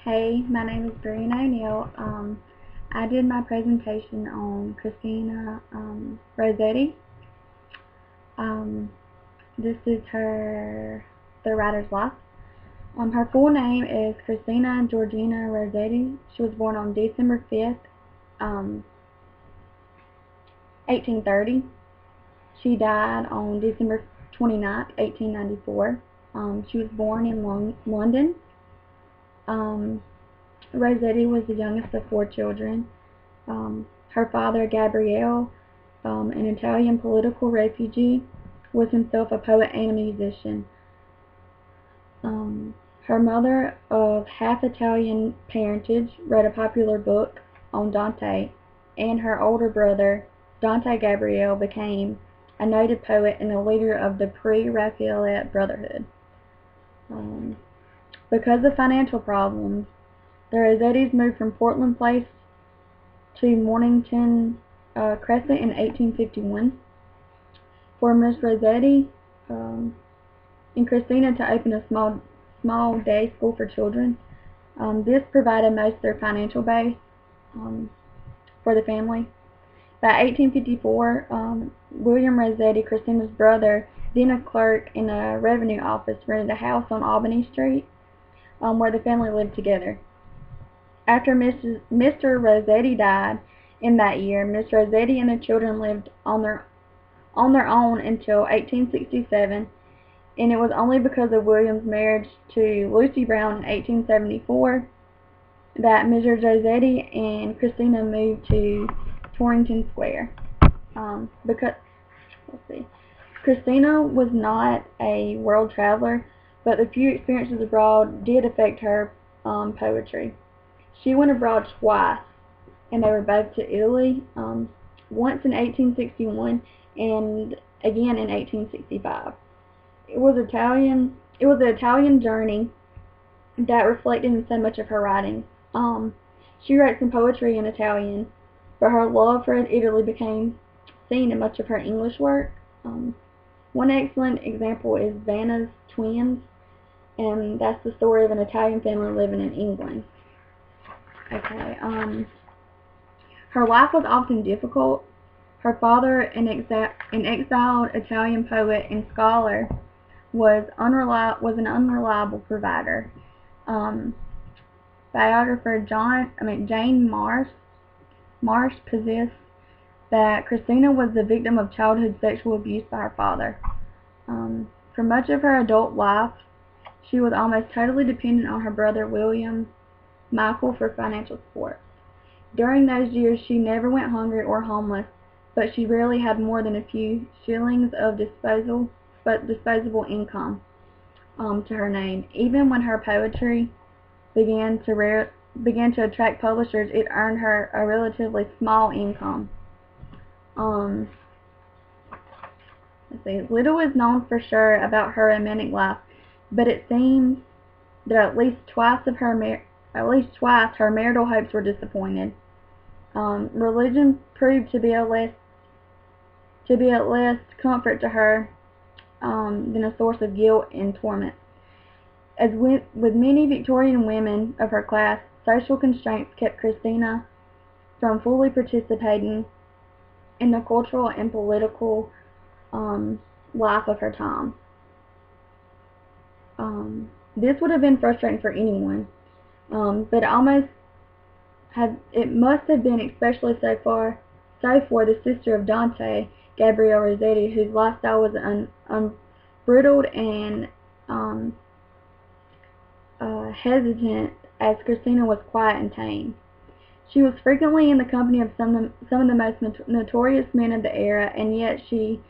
Hey, my name is Brian O'Neill. I did my presentation on Christina Rossetti. Um, this is the writer's life. Her full name is Christina Georgina Rossetti. She was born on December 5th, 1830. She died on December 29th, 1894. She was born in London. Rossetti was the youngest of four children. Her father, Gabriele, an Italian political refugee, was himself a poet and a musician. Her mother, of half Italian parentage, wrote a popular book on Dante, and her older brother, Dante Gabriele, became a noted poet and a leader of the pre-Raphaelite Brotherhood. Because of financial problems, the Rossettis moved from Portland Place to Mornington Crescent in 1851. For Miss Rossetti and Christina to open a small day school for children. This provided most of their financial base for the family. By 1854, William Rossetti, Christina's brother, then a clerk in a revenue office, rented a house on Albany Street where the family lived together. After Mr. Rossetti died in that year, Miss Rossetti and the children lived on their own until 1867, and it was only because of William's marriage to Lucy Brown in 1874 that Mrs. Rossetti and Christina moved to Torrington Square. Christina was not a world traveler, but the few experiences abroad did affect her poetry. She went abroad twice, and they were both to Italy, once in 1861 and again in 1865. It was the Italian journey that reflected in so much of her writing. She wrote some poetry in Italian, but her love for Italy became seen in much of her English work. One excellent example is Vanna's Twins, and that's the story of an Italian family living in England. Okay. Her life was often difficult. Her father, an exiled Italian poet and scholar, was an unreliable provider. Biographer Jane Marsh possessed that Christina was the victim of childhood sexual abuse by her father. For much of her adult life, she was almost totally dependent on her brother William Michael for financial support. During those years, she never went hungry or homeless, but she rarely had more than a few shillings of disposable income to her name. Even when her poetry began to attract publishers, it earned her a relatively small income. Little is known for sure about her romantic life, but it seems that at least twice her marital hopes were disappointed. Religion proved to be at less comfort to her than a source of guilt and torment. As with many Victorian women of her class, social constraints kept Christina from fully participating in the cultural and political life of her time. This would have been frustrating for anyone, but it must have been especially so for the sister of Dante, Gabriele Rossetti, whose lifestyle was unbridled and hesitant, as Christina was quiet and tame. She was frequently in the company of some of the most notorious men of the era, and yet she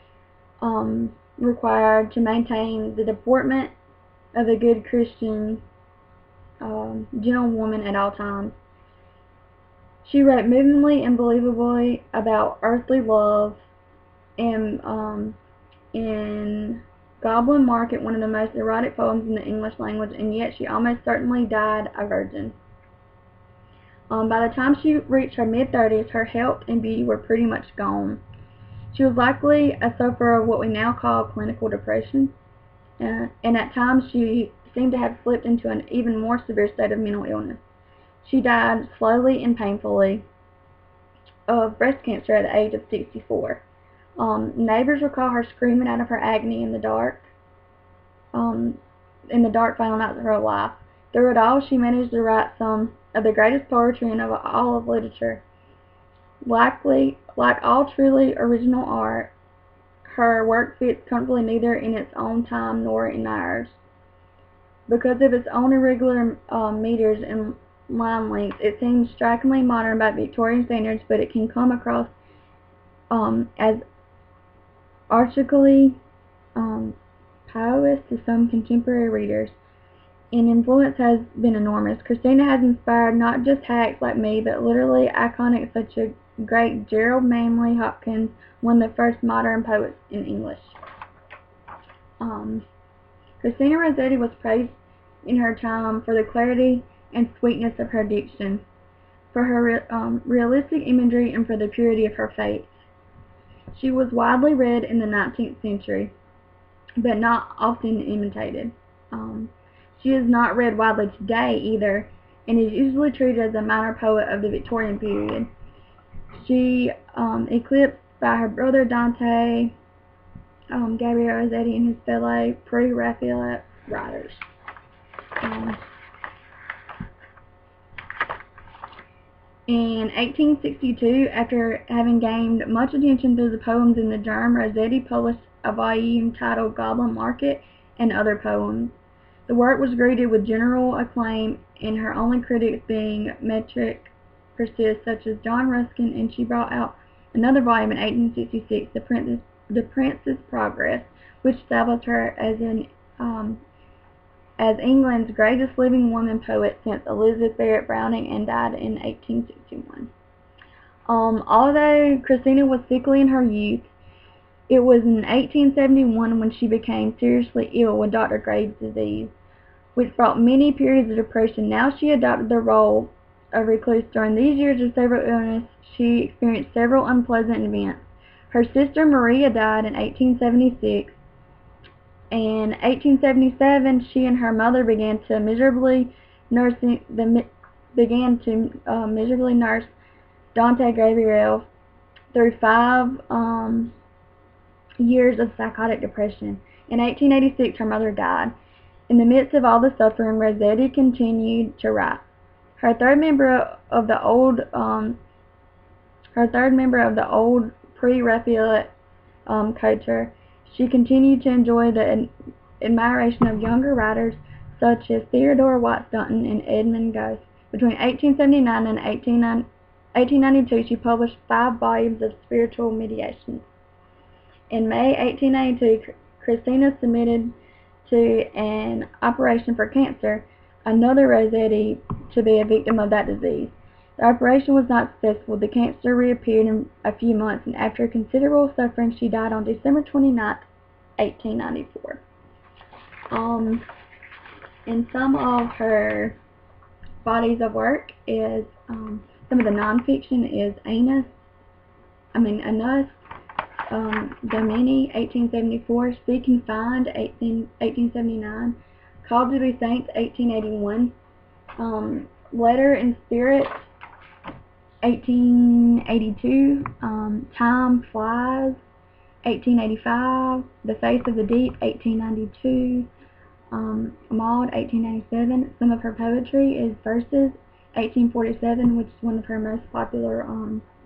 required to maintain the deportment of a good Christian gentlewoman at all times. She wrote movingly and believably about earthly love, and in Goblin Market, one of the most erotic poems in the English language, and yet she almost certainly died a virgin. By the time she reached her mid-30s, her health and beauty were pretty much gone. She was likely a sufferer of what we now call clinical depression, and at times she seemed to have slipped into an even more severe state of mental illness. She died slowly and painfully of breast cancer at the age of 64. Neighbors recall her screaming out of her agony in the dark final nights of her life. Through it all, she managed to write some of the greatest poetry in all of literature. Like all truly original art, her work fits comfortably neither in its own time nor in ours. Because of its own irregular meters and line lengths, it seems strikingly modern by Victorian standards, but it can come across as archaically pious to some contemporary readers. And influence has been enormous. Christina has inspired not just hacks like me, but literally iconics such as great Gerald Manley Hopkins, one of the first modern poets in English. Christina Rossetti was praised in her time for the clarity and sweetness of her diction, for her realistic imagery, and for the purity of her faith. She was widely read in the 19th century, but not often imitated. She is not read widely today either, and is usually treated as a minor poet of the Victorian period. She eclipsed by her brother Dante, Gabriel Rossetti, and his fellow pre-Raphaelite writers. In 1862, after having gained much attention through the poems in the Germ, Rossetti published a volume titled Goblin Market and Other Poems. The work was greeted with general acclaim, and her only critics being metric persists such as John Ruskin, and she brought out another volume in 1866, The Prince's Progress, which established her as England's greatest living woman poet since Elizabeth Barrett Browning, and died in 1861. Although Christina was sickly in her youth, it was in 1871 when she became seriously ill with Dr. Graves' disease, which brought many periods of depression. Now she adopted the role of recluse. During these years of severe illness, she experienced several unpleasant events. Her sister Maria died in 1876. In 1877, she and her mother began to miserably nurse Dante Gabriel through 5 years of psychotic depression. In 1886, her mother died. In the midst of all the suffering, Rossetti continued to write. Her third member of the old pre-Raphaelite culture, she continued to enjoy the admiration of younger writers such as Theodore White Staunton and Edmund Gosse. Between 1879 and 1892, she published 5 volumes of spiritual meditations. In May 1892, Christina submitted to an operation for cancer, another Rossetti to be a victim of that disease. The operation was not successful. The cancer reappeared in a few months, and after considerable suffering, she died on December 29, 1894. And some of her bodies of work is, some of the nonfiction is Anus, Domini, 1874, Seek and Find, 1879, Called to be Saints, 1881, Letter and Spirit, 1882, Time Flies, 1885, The Face of the Deep, 1892, Maud, 1897. Some of her poetry is Verses, 1847, which is one of her most popular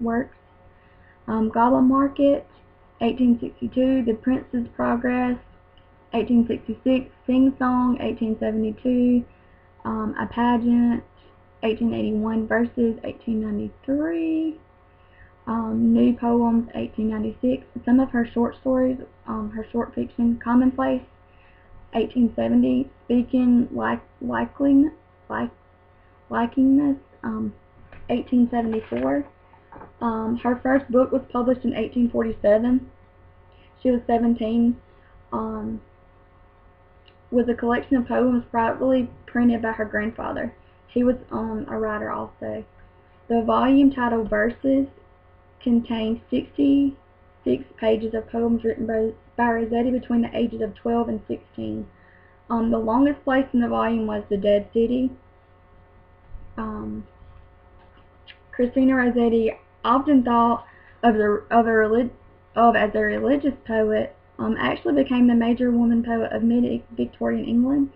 works. Goblin Market, 1862, The Prince's Progress, 1866, Sing Song, 1872, A Pageant, 1881, Verses, 1893, New Poems, 1896. Some of her short stories, her short fiction, Commonplace, 1870, Speaking Likeness, 1874. Her first book was published in 1847. She was 17. Was a collection of poems privately printed by her grandfather. He was a writer also. The volume titled Verses contains 66 pages of poems written by Rossetti between the ages of 12 and 16. The longest place in the volume was the Dead City. Christina Rossetti, often thought of as a religious poet, actually became the major woman poet of mid-Victorian England.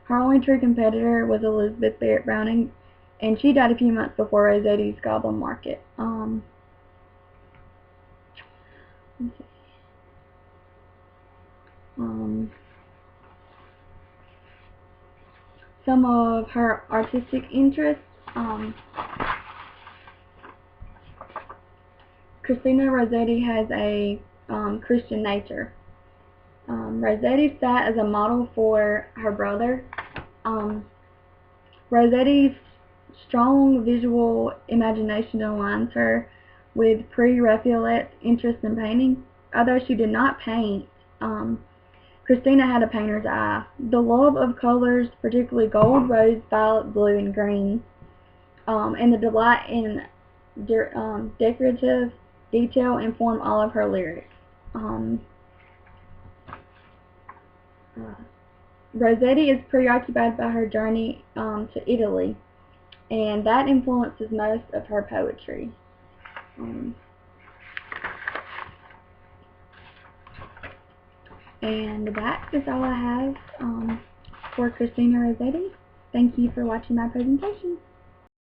Her only true competitor was Elizabeth Barrett Browning, and she died a few months before Rossetti's Goblin Market. Some of her artistic interests. Christina Rossetti has a Christian nature. Rossetti sat as a model for her brother. Rossetti's strong visual imagination aligns her with pre-Raphaelite interest in painting. Although she did not paint, Christina had a painter's eye. The love of colors, particularly gold, rose, violet, blue, and green, and the delight in decorative detail inform all of her lyrics. Rossetti is preoccupied by her journey to Italy, and that influences most of her poetry. And that is all I have for Christina Rossetti. Thank you for watching my presentation.